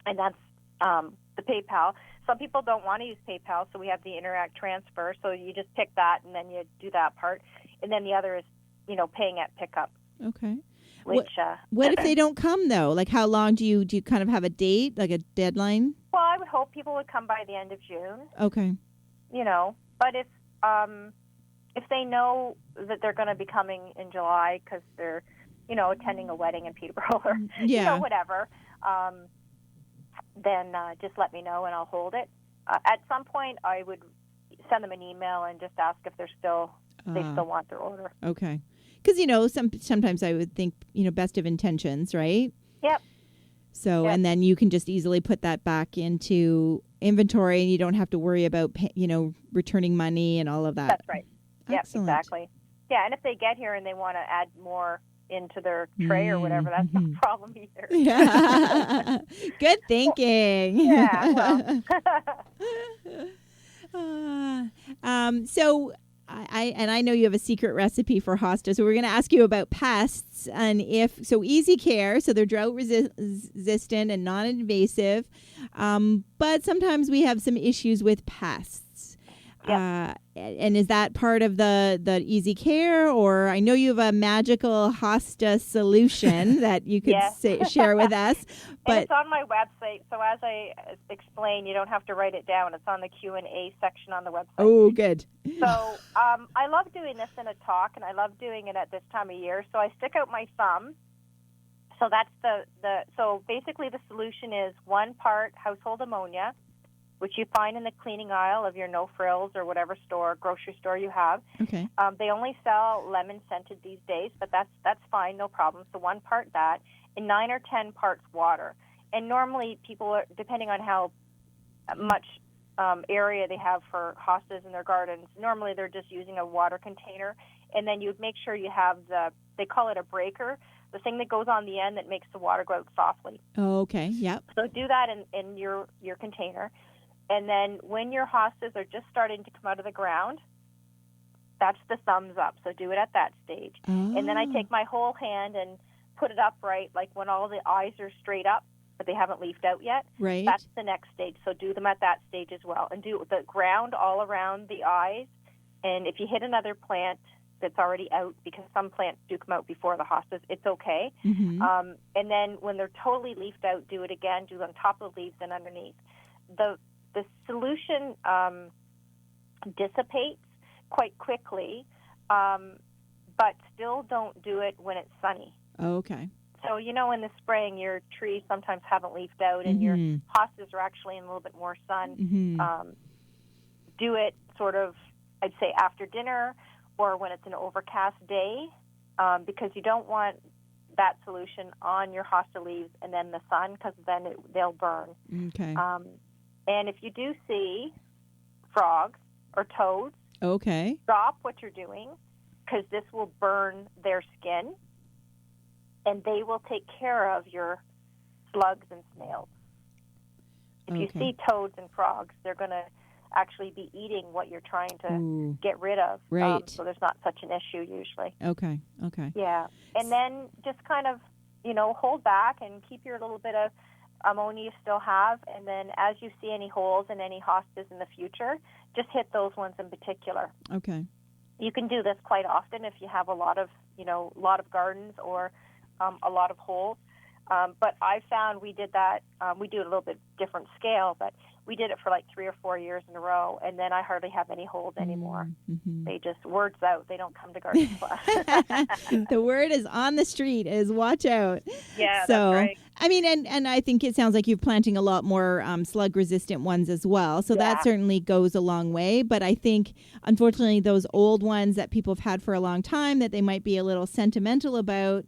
and that's the PayPal. Some people don't want to use PayPal, so we have the Interact Transfer. So you just pick that, and then you do that part. And then the other is, paying at pickup. Okay. Which, what if they don't come, though? Like, how long do you kind of have a date, like a deadline? Well, I would hope people would come by the end of June. Okay. But if they know that they're going to be coming in July because they're, attending a wedding in Peterborough or, whatever, then just let me know and I'll hold it. At some point, I would send them an email and just ask if they still want their order. Okay. Because, sometimes I would think, best of intentions, right? Yep. So, and then you can just easily put that back into inventory and you don't have to worry about, returning money and all of that. That's right. Excellent. Yep, exactly. Yeah, and if they get here and they want to add more into their tray or whatever, that's not a problem either. Yeah. Good thinking. Yeah, well. So I know you have a secret recipe for Hosta, so we're going to ask you about pests and easy care, so they're drought resistant and non-invasive, but sometimes we have some issues with pests. Yep. And is that part of the easy care, or I know you have a magical Hosta solution that you could share with us. But and it's on my website, so as I explain, you don't have to write it down. It's on the Q&A section on the website. Oh, good. So I love doing this in a talk, and I love doing it at this time of year. So I stick out my thumb. So that's so basically the solution is 1 part household ammonia, which you find in the cleaning aisle of your No Frills or whatever grocery store you have. Okay. They only sell lemon scented these days, but that's fine, no problem. So 1 part that, and 9 or 10 parts water. And normally people are, depending on how much area they have for hostas in their gardens, normally they're just using a water container. And then you would make sure you have they call it a breaker, the thing that goes on the end that makes the water go out softly. Oh, okay. Yep. So do that in your container. And then when your hostas are just starting to come out of the ground, that's the thumbs up. So do it at that stage. Oh. And then I take my whole hand and put it upright, like when all the eyes are straight up, but they haven't leafed out yet. Right. That's the next stage. So do them at that stage as well. And do the ground all around the eyes. And if you hit another plant that's already out, because some plants do come out before the hostas, it's okay. Mm-hmm. And then when they're totally leafed out, do it again. Do it on top of the leaves and underneath. The solution dissipates quite quickly, but still don't do it when it's sunny. Oh, okay. So, in the spring, your trees sometimes haven't leafed out and your hostas are actually in a little bit more sun. Mm-hmm. Do it sort of, I'd say, after dinner or when it's an overcast day, because you don't want that solution on your hosta leaves and then the sun, because then they'll burn. Okay. And if you do see frogs or toads, okay, stop what you're doing, because this will burn their skin, and they will take care of your slugs and snails. If you see toads and frogs, they're going to actually be eating what you're trying to get rid of. Right. So there's not such an issue usually. Okay. Yeah. And then just kind of, hold back and keep your little bit of ammonia you still have. And then as you see any holes in any hostas in the future, just hit those ones in particular. Okay. You can do this quite often if you have a lot of gardens or a lot of holes. But I found we did that. We do it a little bit different scale, but we did it for like 3 or 4 years in a row, and then I hardly have any holes anymore. Mm-hmm. They just, word's out. They don't come to Garden Plus. The word is on the street is watch out. Yeah, so, that's right. I mean, and I think it sounds like you're planting a lot more slug-resistant ones as well. So that certainly goes a long way. But I think, unfortunately, those old ones that people have had for a long time that they might be a little sentimental about,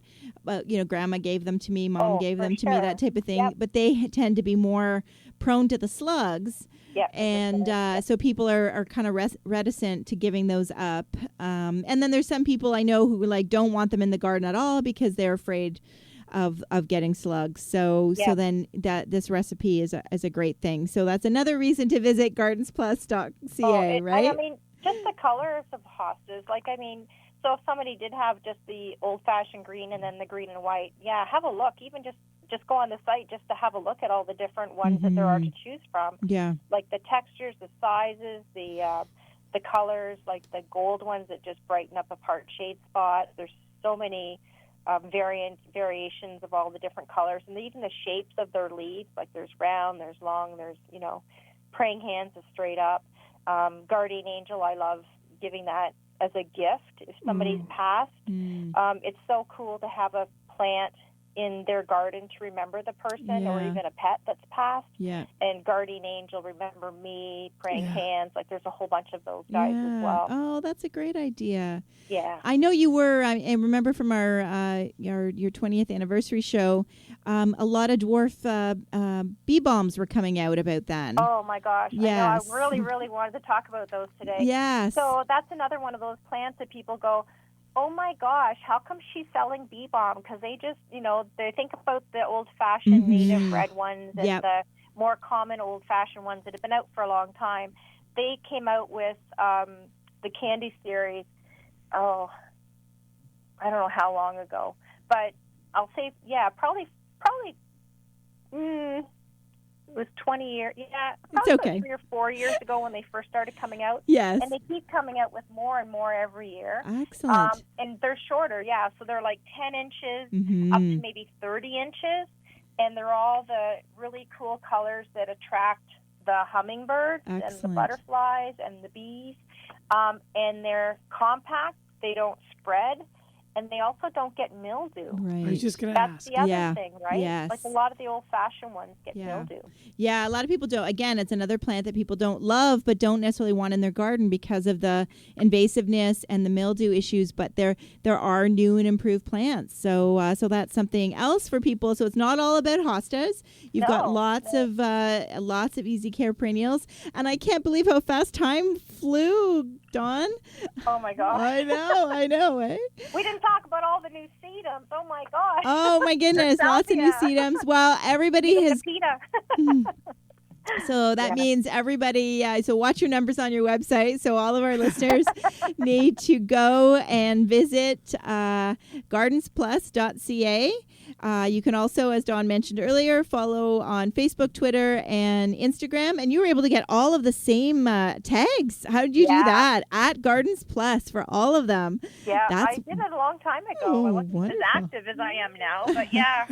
Grandma gave them to me, Mom gave them to me, that type of thing. Yep. But they tend to be more prone to the slugs. Yep. And so people are kind of reticent to giving those up. And then there's some people I know who don't want them in the garden at all because they're afraid of getting slugs. So then this recipe is a great thing. So that's another reason to visit gardensplus.ca, right? I mean, just the colors of hostas. So if somebody did have just the old-fashioned green and then the green and white, have a look. Even just go on the site just to have a look at all the different ones that there are to choose from. Yeah. Like the textures, the sizes, the colors, like the gold ones that just brighten up a part shade spot. There's so many variations of all the different colors, and even the shapes of their leaves. Like there's round, there's long, there's praying hands is straight up. Guardian angel, I love giving that as a gift if somebody's passed. It's so cool to have a plant in their garden to remember the person or even a pet that's passed. Yeah. And guardian angel, remember me, praying hands. Like there's a whole bunch of those guys as well. Oh, that's a great idea. Yeah. I know you were, and remember from your 20th anniversary show, a lot of dwarf bee balms were coming out about then. Oh my gosh. Yes. I know. I really, really wanted to talk about those today. Yes. So that's another one of those plants that people go, oh my gosh, how come she's selling bee balm? Because they just, they think about the old-fashioned native red ones and the more common old-fashioned ones that have been out for a long time. They came out with the Candy series, I don't know how long ago. But I'll say, probably it was 20 years. Yeah, probably it's okay. 3 or 4 years ago when they first started coming out. Yes. And they keep coming out with more and more every year. Excellent. And they're shorter, so they're like 10 inches up to maybe 30 inches. And they're all the really cool colors that attract the hummingbirds and the butterflies and the bees. And they're compact. They don't spread. And they also don't get mildew. Right. I was just going to ask. That's the other thing, right? Yes. Like a lot of the old-fashioned ones get mildew. Yeah, a lot of people don't. Again, it's another plant that people don't love but don't necessarily want in their garden because of the invasiveness and the mildew issues. But there are new and improved plants. So that's something else for people. So it's not all about hostas. You've got lots of easy care perennials. And I can't believe how fast time flew, Dawn. Oh, my gosh. I know, eh? We didn't talk about all the new sedums. Oh, my gosh. Oh, my goodness. Lots of new sedums. Well, everybody has... So that means everybody, so watch your numbers on your website. So all of our listeners need to go and visit gardensplus.ca. You can also, as Dawn mentioned earlier, follow on Facebook, Twitter, and Instagram. And you were able to get all of the same tags. How did you do that? At Gardens Plus for all of them. Yeah, I did it a long time ago. I wasn't as active as I am now, but yeah.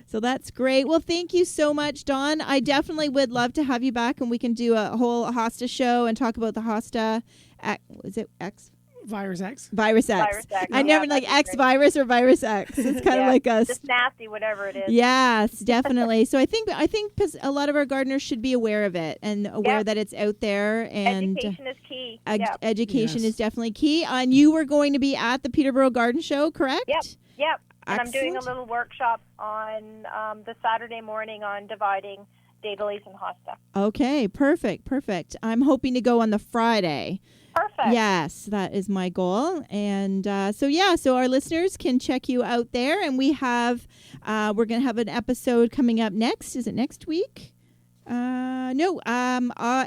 So that's great. Well, thank you so much, Dawn. I definitely would love to have you back, and we can do a whole Hosta show and talk about the Hosta. Is it X? Virus X. Virus X. I never X virus or Virus X. It's kind of like us. Just nasty, whatever it is. Yes, definitely. So I think a lot of our gardeners should be aware of it and aware that it's out there. And education is key. Education is definitely key. And you were going to be at the Peterborough Garden Show, correct? Yep. And I'm doing a little workshop on the Saturday morning on dividing Daylilies and Hosta. Okay, perfect. I'm hoping to go on the Friday. Perfect. Yes, that is my goal. And so our listeners can check you out there. And we have, we're going to have an episode coming up next. Is it next week? No,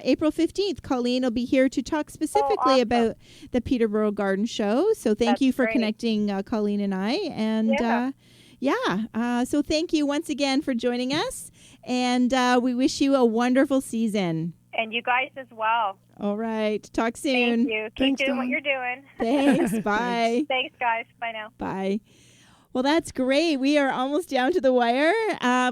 April 15th, Colleen will be here to talk specifically awesome. about the Peterborough Garden Show. So thank That's you for great. connecting Colleen and I. And so thank you once again for joining us. And we wish you a wonderful season. And you guys as well. All right. Talk soon. Thank you. Keep Thanks, doing what Dawn. you're doing. Thanks. Bye. Thanks, guys. Bye now. Bye. Well, that's great. We are almost down to the wire.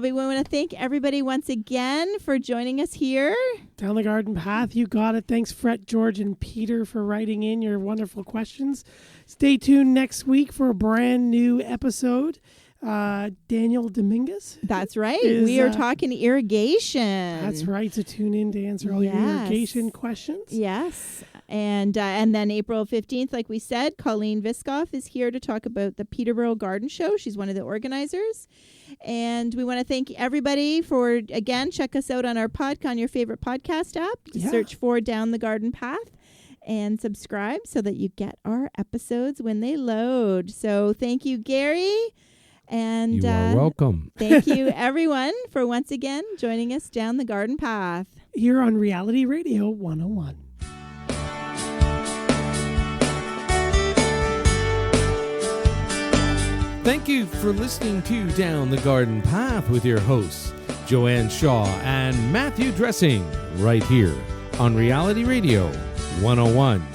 We want to thank everybody once again for joining us here. Down the garden path, you got it. Thanks, Fred, George, and Peter for writing in your wonderful questions. Stay tuned next week for a brand new episode. Daniel Dominguez. That's right. Is, we are talking irrigation. That's right. So tune in to answer all your Yes. irrigation questions. Yes. And then April 15th, like we said, Colleen Viskoff is here to talk about the Peterborough Garden Show. She's one of the organizers. And we want to thank everybody for, again, check us out on our on your favorite podcast app. Yeah. Search for Down the Garden Path and subscribe so that you get our episodes when they load. So thank you, Gary. And You are welcome. thank you, everyone, for once again joining us down the garden path. Here on Reality Radio 101. Thank you for listening to Down the Garden Path with your hosts, Joanne Shaw and Matthew Dressing, right here on Reality Radio 101.